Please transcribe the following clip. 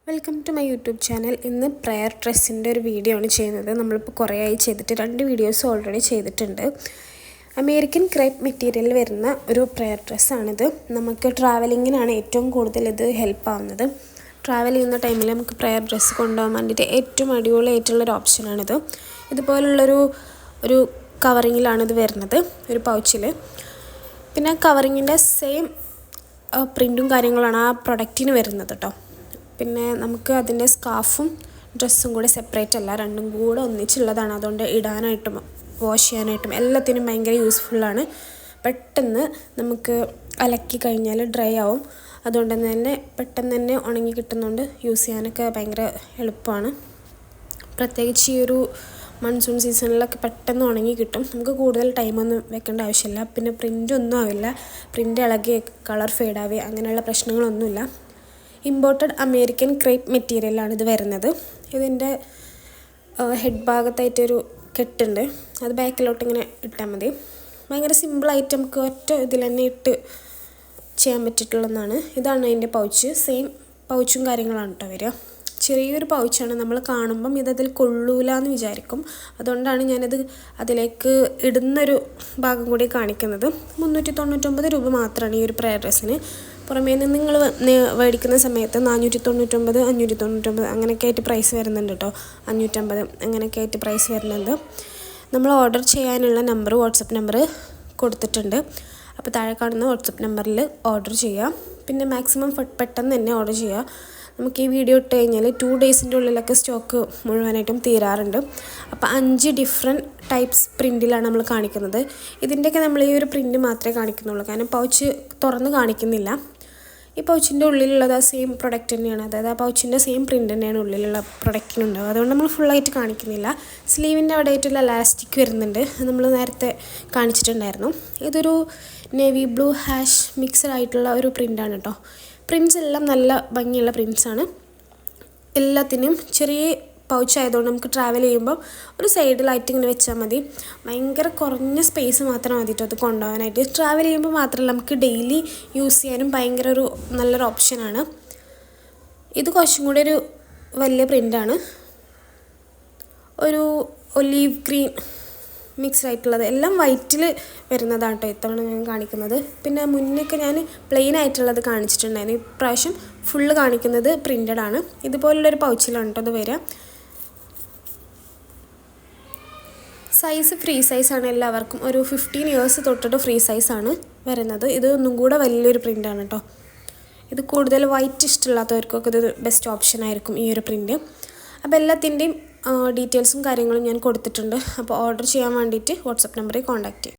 Welcome to my YouTube channel. ഇന്ന് prayer ഡ്രസ്സിൻ്റെ ഒരു വീഡിയോ ആണ് ചെയ്യുന്നത്. നമ്മളിപ്പോൾ കുറേ ആയി ചെയ്തിട്ട് 2 വീഡിയോസ് ഓൾറെഡി ചെയ്തിട്ടുണ്ട്. അമേരിക്കൻ ക്രേപ്പ് മെറ്റീരിയൽ വരുന്ന ഒരു പ്രയർ ഡ്രസ്സാണിത്. നമുക്ക് ട്രാവലിങ്ങിനാണ് ഏറ്റവും കൂടുതൽ ഇത് ഹെൽപ്പ് ആവുന്നത്. ട്രാവൽ ചെയ്യുന്ന ടൈമിൽ നമുക്ക് പ്രയർ ഡ്രസ്സ് കൊണ്ടുപോകാൻ വേണ്ടിയിട്ട് ഏറ്റവും അടിപൊളിയായിട്ടുള്ളൊരു ഓപ്ഷനാണിത്. ഇതുപോലുള്ളൊരു കവറിങ്ങിലാണ് ഇത് വരുന്നത്, ഒരു പൗച്ചിൽ. പിന്നെ കവറിങ്ങിൻ്റെ സെയിം പ്രിൻറ്റും കാര്യങ്ങളാണ് ആ പ്രൊഡക്റ്റിന് വരുന്നത് കേട്ടോ. പിന്നെ നമുക്ക് അതിൻ്റെ സ്കാർഫും ഡ്രസ്സും കൂടെ സെപ്പറേറ്റ് അല്ല, രണ്ടും കൂടെ ഒന്നിച്ചുള്ളതാണ്. അതുകൊണ്ട് ഇടാനായിട്ടും വാഷ് ചെയ്യാനായിട്ടും എല്ലാത്തിനും ഭയങ്കര യൂസ്ഫുള്ളാണ്. പെട്ടെന്ന് നമുക്ക് അലക്കി കഴിഞ്ഞാൽ ഡ്രൈ ആവും. അതുകൊണ്ട് തന്നെ പെട്ടെന്ന് തന്നെ ഉണങ്ങി കിട്ടുന്നതുകൊണ്ട് യൂസ് ചെയ്യാനൊക്കെ ഭയങ്കര എളുപ്പമാണ്. പ്രത്യേകിച്ച് ഈ ഒരു മൺസൂൺ സീസണിലൊക്കെ പെട്ടെന്ന് ഉണങ്ങി കിട്ടും. നമുക്ക് കൂടുതൽ ടൈമൊന്നും വെക്കേണ്ട ആവശ്യമില്ല. പിന്നെ പ്രിൻ്റൊന്നും ആവില്ല, പ്രിൻ്റ് ഇളകി കളർ ഫെയ്ഡാവുക അങ്ങനെയുള്ള പ്രശ്നങ്ങളൊന്നുമില്ല. ഇമ്പോർട്ടഡ് അമേരിക്കൻ ക്രേപ്പ് മെറ്റീരിയലാണ് ഇത് വരുന്നത്. ഇതിൻ്റെ ഹെഡ് ഭാഗത്തായിട്ടൊരു കെട്ടുണ്ട്, അത് ബാക്കിലോട്ട് ഇങ്ങനെ ഇട്ടാൽ മതി. ഭയങ്കര സിമ്പിളായിട്ട് നമുക്ക് ഒറ്റ ഇതിൽ തന്നെ ഇട്ട് ചെയ്യാൻ പറ്റിയിട്ടുള്ളതാണ്. ഇതാണ് അതിൻ്റെ പൗച്ച്. സെയിം പൗച്ചും കാര്യങ്ങളാണ് കേട്ടോ വരിക. ചെറിയൊരു പൗച്ചാണ്. നമ്മൾ കാണുമ്പം ഇതതിൽ കൊള്ളൂല എന്ന് വിചാരിക്കും. അതുകൊണ്ടാണ് ഞാനത് അതിലേക്ക് ഇടുന്നൊരു ഭാഗം കൂടി കാണിക്കുന്നത്. 399 രൂപ മാത്രമാണ് ഈ ഒരു പ്രയർ ഡ്രസ്സിന്. പുറമേ നിന്ന് നിങ്ങൾ മേടിക്കുന്ന സമയത്ത് 499, 599 അങ്ങനെയൊക്കെ ആയിട്ട് പ്രൈസ് വരുന്നുണ്ട് കേട്ടോ. 550 അങ്ങനെയൊക്കെ ആയിട്ട് പ്രൈസ് വരുന്നുണ്ട്. നമ്മൾ ഓർഡർ ചെയ്യാനുള്ള നമ്പർ, വാട്സപ്പ് നമ്പർ കൊടുത്തിട്ടുണ്ട്. അപ്പോൾ താഴെ കാണുന്ന വാട്സപ്പ് നമ്പറിൽ ഓർഡർ ചെയ്യുക. പിന്നെ മാക്സിമം പെട്ടെന്ന് തന്നെ ഓർഡർ ചെയ്യുക. നമുക്ക് ഈ വീഡിയോ ഇട്ട് കഴിഞ്ഞാൽ 2 ഡേയ്സിൻ്റെ ഉള്ളിലൊക്കെ സ്റ്റോക്ക് മുഴുവനായിട്ടും തീരാറുണ്ട്. അപ്പോൾ 5 ഡിഫറെൻറ്റ് ടൈപ്സ് പ്രിൻറ്റിലാണ് നമ്മൾ കാണിക്കുന്നത്. ഇതിൻ്റെയൊക്കെ നമ്മൾ ഈ ഒരു പ്രിൻറ്റ് മാത്രമേ കാണിക്കുന്നുള്ളൂ, കാരണം പൗച്ച് തുറന്ന് കാണിക്കുന്നില്ല. ഈ പൗച്ചിൻ്റെ ഉള്ളിലുള്ളത് ആ സെയിം പ്രൊഡക്റ്റ് തന്നെയാണ്, അതായത് ആ പൗച്ചിൻ്റെ സെയിം പ്രിൻറ്റ് തന്നെയാണ് ഉള്ളിലുള്ള പ്രൊഡക്റ്റിനുണ്ടാവുക. അതുകൊണ്ട് നമ്മൾ ഫുള്ളായിട്ട് കാണിക്കുന്നില്ല. സ്ലീവിൻ്റെ അവിടെ ആയിട്ടുള്ള ലാസ്റ്റിക് വരുന്നുണ്ട്, നമ്മൾ നേരത്തെ കാണിച്ചിട്ടുണ്ടായിരുന്നു. ഇതൊരു നേവി ബ്ലൂ ഹാഷ് മിക്സഡ് ആയിട്ടുള്ള ഒരു പ്രിൻ്റാണ് കേട്ടോ. പ്രിൻറ്റ്സ് എല്ലാം നല്ല ഭംഗിയുള്ള പ്രിൻറ്റ്സാണ്. എല്ലാത്തിനും ചെറിയ പൗച്ച് ആയതുകൊണ്ട് നമുക്ക് ട്രാവൽ ചെയ്യുമ്പോൾ ഒരു സൈഡിലായിട്ട് ഇങ്ങനെ വെച്ചാൽ മതി. ഭയങ്കര കുറഞ്ഞ സ്പേസ് മാത്രം മതി കേട്ടോ അത് കൊണ്ടുപോകാനായിട്ട്. ട്രാവൽ ചെയ്യുമ്പോൾ മാത്രമല്ല, നമുക്ക് ഡെയിലി യൂസ് ചെയ്യാനും ഭയങ്കര നല്ലൊരു ഓപ്ഷനാണ്. ഇത് കുറച്ചും കൂടി ഒരു വലിയ പ്രിൻ്റാണ്, ഒരു ഒലീവ് ഗ്രീൻ മിക്സ്ഡ് ആയിട്ടുള്ളത്. എല്ലാം വൈറ്റിൽ വരുന്നതാണ് കേട്ടോ ഇത്തവണ ഞാൻ കാണിക്കുന്നത്. പിന്നെ മുന്നൊക്കെ ഞാൻ പ്ലെയിൻ ആയിട്ടുള്ളത് കാണിച്ചിട്ടുണ്ടായിരുന്നു. ഇപ്രാവശ്യം ഫുള്ള് കാണിക്കുന്നത് പ്രിൻ്റഡ് ആണ്. ഇതുപോലുള്ളൊരു പൗച്ചിലാണ് കേട്ടോ അത് വരിക. സൈസ് ഫ്രീ സൈസാണ് എല്ലാവർക്കും. ഒരു 15 ഇയേഴ്സ് തൊട്ടിട്ട് ഫ്രീ സൈസാണ് വരുന്നത്. ഇത് ഒന്നും കൂടെ വലിയൊരു പ്രിൻ്റാണ് കേട്ടോ. ഇത് കൂടുതൽ വൈറ്റ് ഇഷ്ടമില്ലാത്തവർക്കൊക്കെ ഇത് ബെസ്റ്റ് ഓപ്ഷൻ ആയിരിക്കും ഈ ഒരു പ്രിൻ്റ്. അപ്പോൾ എല്ലാത്തിൻ്റെയും ഡീറ്റെയിൽസും കാര്യങ്ങളും ഞാൻ കൊടുത്തിട്ടുണ്ട്. അപ്പോൾ ഓർഡർ ചെയ്യാൻ വേണ്ടിയിട്ട് വാട്സപ്പ് നമ്പറിൽ കോൺടാക്റ്റ് ചെയ്യും.